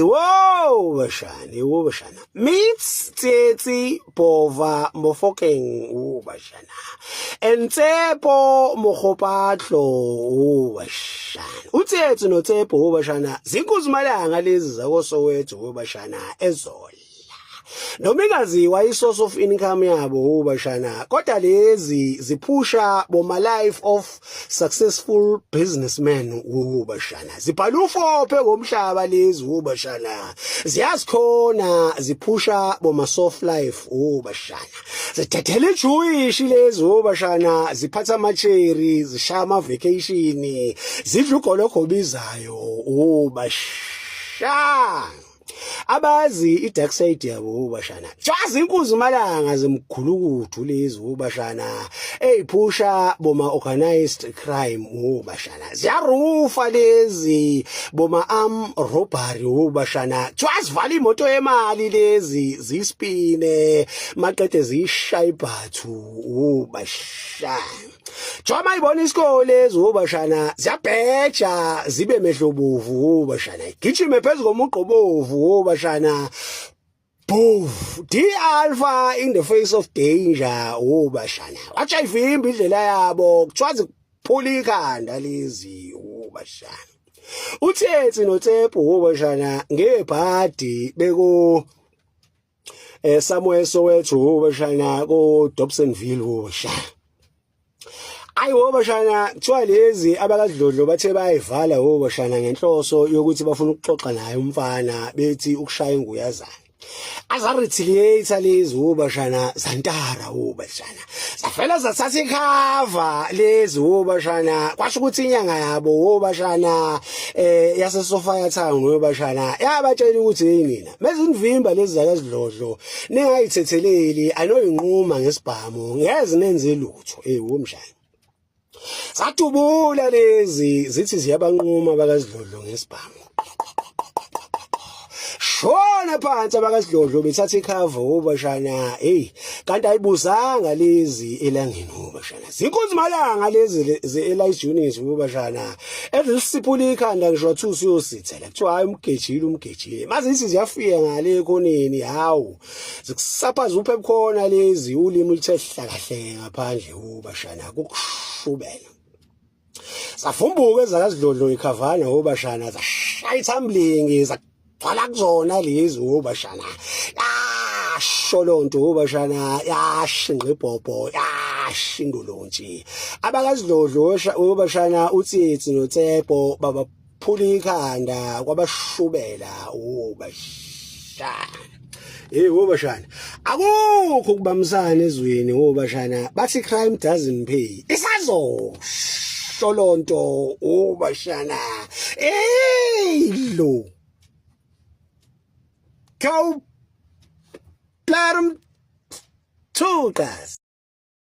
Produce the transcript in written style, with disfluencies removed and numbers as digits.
Wo bashana. Meets Tsietsi Bova Mofokeng wo bashana. Entsepo Mokgopatlo wo bashana. Utsietsi no Tsepo wo bashana. Zinkuzimalanga lezi zakoSoweto wo bashana eZola. Noma ingaziwa isource of income yabo ubashana kodwa lezi ziphusha boma life of successful businessmen ubashana zibhala ufophe ngomhlaba lezi ubashana ziyazikhona ziphusha boma soft life ubashana zithathele Jewish lezi ubashana ziphatha amacheri zishaya ama vacation zidla ugoloko bizayo ubashana abazi idark side yabo ubashana jazi inkuzi malanga zemkhulukuthu lezi ubashana eyiphusha boma organized crime ubashana ziyarufa lezi boma robbery ubashana jazi vala imoto yemali lezi zispine maqede zishaya ibhathu ubashana Joma ibona isikole ezobashana ziyabheja zibe mehlobovu ubashana gijime phezulu komuqobovu ubashana Boof, D Alpha in the face of danger ubashana wacha ivimba indlela yabo kuthiwa kuphula ikhanda lezi ubashana Utsietsi noTsepo ubashana ngebhadi beko somewhere Soweto ubashana ko Dobsonville ubashana Ayiwo bashana kuthiwa lezi abakadlodlo bathe bayivala bashana ngenhloso yokuthi bafuna ukuxoxa naye umfana bethi ukushaya inguyazana azaretiliate lezi bashana zantara bashana zafela zathatha ikhava lezi bashana kwasho ukuthi inyanga yabo bashana yaseSophia Town bashana yabatshela ukuthi yini mezindivimba lezi zakadlodlo ningayithetheleli anoyinquma ngesibhamu ngeze nenze lutho womshana Satubula lezi zithi ziyabanquma bakazidlodlo ngesibhamu Shona phansi abakazidlodlo bethatha ikhava ubashana kanti ayibuzanga lezi elangeni ubashana zinkunzi malanga lezi ze-Elite unit ubashana ezisiphula ikhanda ngisho wathi usiyosithela kuthiwa hayi umgejile mazithi ziyafika ngale ekhoneni hawu zikusaphaza uphe bukhona lezi ulimi lithe hlakahle ngaphandle ubashana kukushubela Safumbuka ezakazidlodlo ikhavana ubashana zashaya itumbling zagcwala kuzona lezi ubashana sholonto ubashana yashinqa ibhobho yashindolontshi abakazidlodlo ubashana Utsietsi noTsepo babaphula ikhanda kwabashubela ubashana ubashana akukho kubamisana ezweni ubashana bathi crime doesn't pay isazo Sholonto ubashana lo Go Platinum 2 guys